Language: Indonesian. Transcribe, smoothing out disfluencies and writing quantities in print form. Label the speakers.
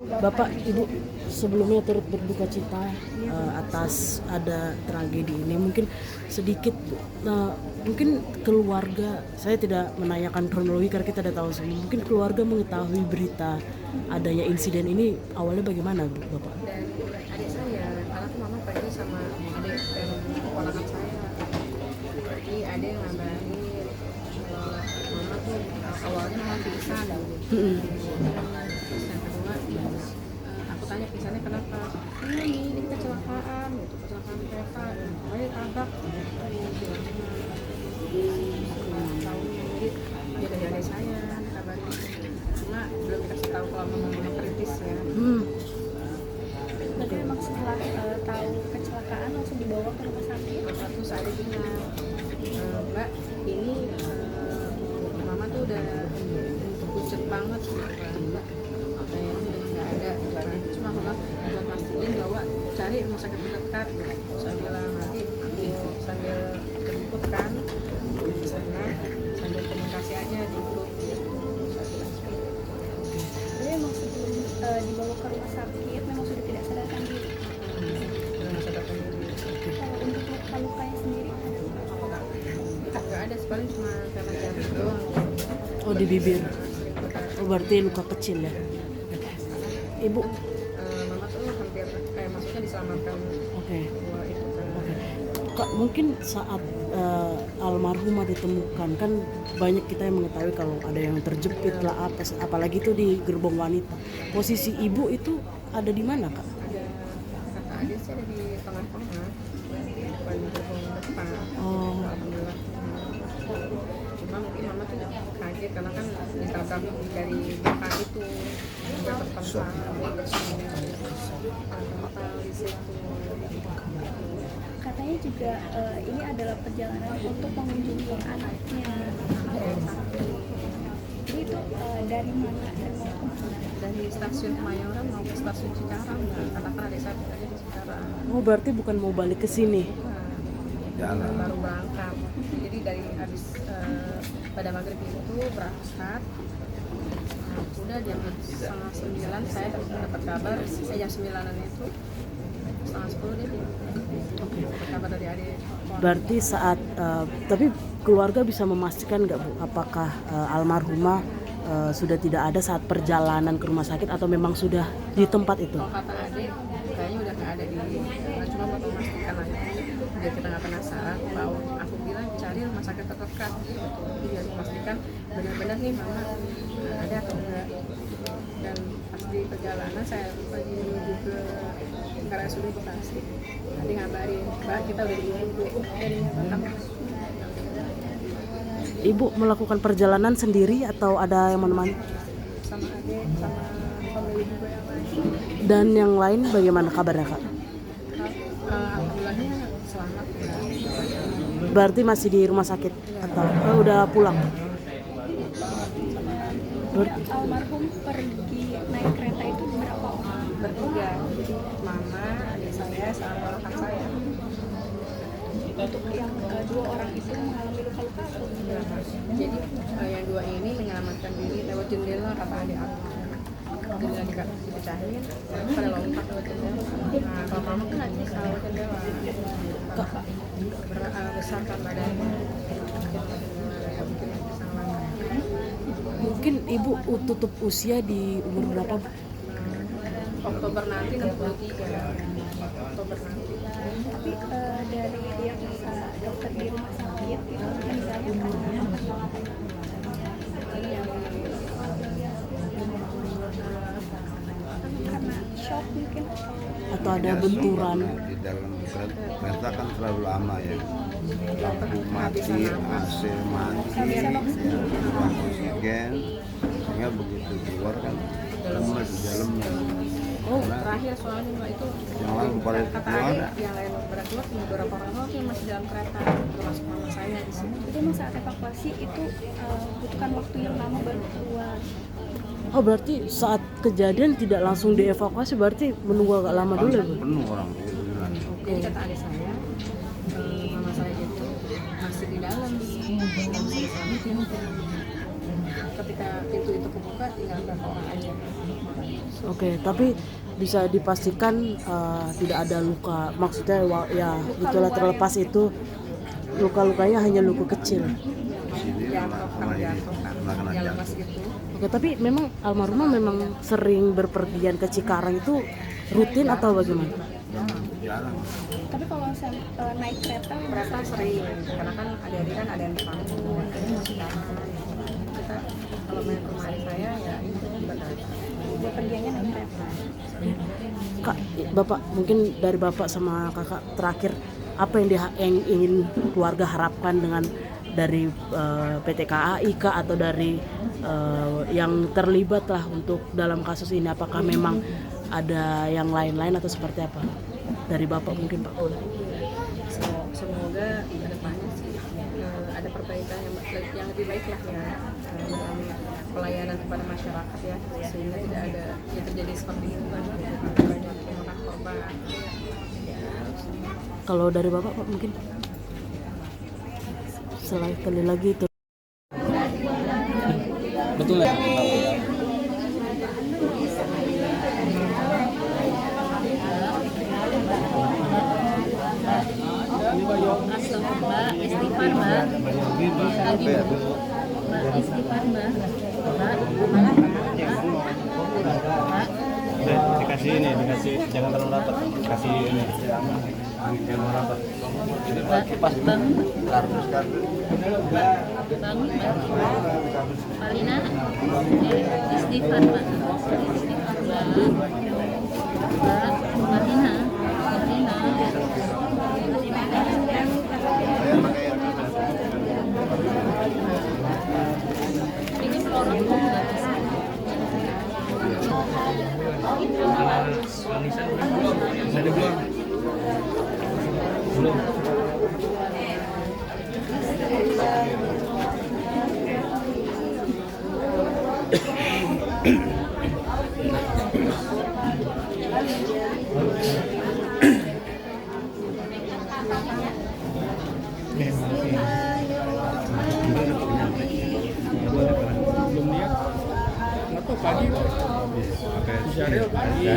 Speaker 1: Bapak, Ibu sebelumnya turut berduka cita atas ada tragedi ini. Mungkin sedikit, mungkin keluarga, saya tidak menanyakan kronologi karena kita tidak tahu sebelum. Mungkin keluarga mengetahui berita adanya insiden ini awalnya bagaimana, Bapak?
Speaker 2: Dan adik saya, karena tuh mama pergi sama adik dan keponakan saya. Jadi adik yang ngabarin kalau mama tuh awalnya mama pingsan dulu. Terus yang kedua, aku tanya pingsannya kenapa? Ini kecelakaan gitu, kecelakaan kereta. Makanya tabrak. Tahu jadi dia dari adik saya kabarin. Cuma belum dikasih tahu kalau mama kritis ya.
Speaker 3: Berarti memang setelah tahu kecelakaan langsung dibawa ke rumah sakit.
Speaker 2: Terus ada bilang, Mbak, ini mama tuh udah pucet banget gitu kan, Mbak. Kayaknya udah nggak ada gitu kan. Cuma mama buat mastiin bahwa cari rumah sakit terdekat. Saya bilang nanti sambil jemput kan di sana, sambil komunikasi aja di grup.
Speaker 3: Jadi memang sebelum dibawa ke rumah sakit memang sudah tidak sadarkan diri.
Speaker 2: Dengan sadarkan diri.
Speaker 3: Kalau untuk luka-lukanya sendiri
Speaker 2: Nggak ada, paling cuma karena jatuh doang.
Speaker 1: Oh, di bibir. Oh, berarti luka kecil ya. Ibu,
Speaker 2: Mama tuh hampir maksudnya diselamatkan
Speaker 1: oke.
Speaker 2: dua itu kan.
Speaker 1: Kak, mungkin saat almarhumah ditemukan kan banyak kita yang mengetahui kalau ada yang terjepit lah apa, apalagi itu di gerbong wanita. Posisi ibu itu ada di mana, Kak?
Speaker 2: Ada kata adik sih ada di tengah-tengah, bukan di gerbong depan.
Speaker 1: Oh,
Speaker 2: Alhamdulillah. Cuma mungkin mama tuh kaget karena kan ditabrak dari belakang itu sampai terpental di situ.
Speaker 3: katanya juga ini adalah perjalanan untuk mengunjungi anaknya. Jadi itu dari mana dan mau kemana?
Speaker 2: Dari stasiun Kemayoran mau ke stasiun Cikarang, karena kan ada satu aja di Cikarang.
Speaker 1: oh berarti bukan mau balik ke sini.
Speaker 2: Jalan baru berangkat. Jadi dari habis pada maghrib itu berangkat. Udah jam 8:30 saya dapat kabar. Jam 9-an itu 9:30 dia dapat kabar dari adik.
Speaker 1: Berarti saat tapi keluarga bisa memastikan nggak, Bu, apakah almarhumah sudah tidak ada saat perjalanan ke rumah sakit atau memang sudah di tempat itu?
Speaker 2: Kalau kata adik kayaknya udah nggak ada di, cuma buat memastikan aja biar kita nggak penasaran. Bahwa aku bilang cari rumah sakit terdekat gitu, biar memastikan benar-benar nih mama ada atau enggak. Dan pas di perjalanan saya lagi menuju ke RSUD Bekasi, adik ngabarin, Mbak kita udah di dari Batam.
Speaker 1: Ibu melakukan perjalanan sendiri atau ada yang menemani?
Speaker 2: Sama adik sama family juga yang lain.
Speaker 1: Dan yang lain bagaimana kabarnya, Kak?
Speaker 2: Alhamdulillahnya selamat ya.
Speaker 1: Berarti masih di rumah sakit atau udah pulang?
Speaker 3: Almarhum pergi naik kereta itu berapa orang?
Speaker 2: Bertiga, jadi mama, adik saya, sama kakak saya.
Speaker 3: Untuk yang dua orang itu mengalami luka-luka atau
Speaker 2: Ya, jadi yang dua ini menyelamatkan diri lewat jendela, kata adik aku. Jendela dipecahin, pada lompat lewat jendela. Nah, kalau mama kan nggak bisa lewat jendela. Besar kan badannya.
Speaker 1: Mungkin ibu tutup usia di umur berapa, Bu?
Speaker 2: Oktober nanti 63. Oktober nanti.
Speaker 3: tapi dari diagnosa dokter di rumah sakit itu misalnya karena karena shock mungkin
Speaker 1: Atau ada benturan?
Speaker 4: Di dalam kereta kan terlalu lama ya, lampu mati, AC mati, kurang oksigen, sehingga begitu keluar kan lemes di dalamnya.
Speaker 2: Oh,
Speaker 4: Karena
Speaker 2: terakhir soalnya Mbak itu
Speaker 4: yang lain pada
Speaker 2: kata
Speaker 4: keluar,
Speaker 2: adik yang lain pada keluar cuma beberapa orang doang yang masih dalam kereta, termasuk mama saya di sini.
Speaker 3: itu memang saat evakuasi itu butuhkan waktu yang lama baru keluar.
Speaker 1: Oh berarti saat kejadian tidak langsung dievakuasi, berarti menunggu agak lama dulu ya, Bu?
Speaker 4: penuh orang itu bilang.
Speaker 2: Jadi kata adik saya, mama saya itu masih di dalam, belum selesai. Ketika pintu itu kebuka tinggal berapa orang aja.
Speaker 1: Oke, tapi bisa dipastikan tidak ada luka, maksudnya ya itulah, terlepas itu luka-lukanya hanya luka kecil.
Speaker 4: Di sini
Speaker 2: jatuh
Speaker 4: kena
Speaker 2: yang
Speaker 4: jatuh.
Speaker 2: lemas gitu.
Speaker 1: Oke, tapi memang almarhumah memang sering berpergian ke Cikarang itu rutin atau bagaimana?
Speaker 4: Jarang.
Speaker 3: Tapi kalau naik kereta
Speaker 2: Kereta sering, karena kan adik-adik kan ada yang di Panggung, ada yang di Cikarang. Kita kalau main ke rumah adik saya ya itu berkali.
Speaker 3: bepergiannya naik kereta.
Speaker 1: Kak, Bapak, mungkin dari Bapak sama Kakak terakhir, apa yang ingin keluarga harapkan dengan dari PT KAI Kak, atau dari yang terlibat lah untuk dalam kasus ini? Apakah memang ada yang lain-lain atau seperti apa? Dari Bapak mungkin Pak boleh.
Speaker 2: Semoga ke depannya sih ada perbaikan yang lebih baik lah ya dalam pelayanan kepada masyarakat ya, sehingga tidak ada yang terjadi seperti itu kan, banyak memakan korban ya.
Speaker 1: Kalau dari Bapak Pak mungkin sekali lagi itu.
Speaker 5: Betul ya.
Speaker 6: Mbak, istighfar Mbak. Lagi Mbak, istighfar Mbak.
Speaker 5: Dikasih ini, dikasih jangan terlalu rapat. Kasih ini. Jangan terlalu rapat.
Speaker 6: Mbak, bangun. Bangun Mbak. Palina, istighfar Mbak. Istighfar Mbak. Mbak, Palina. Ini pelorot kok nggak bisa.
Speaker 5: Bisa dibuang. Belum. Belum lihat. Nggak tahu pagi. Oke. Pagi.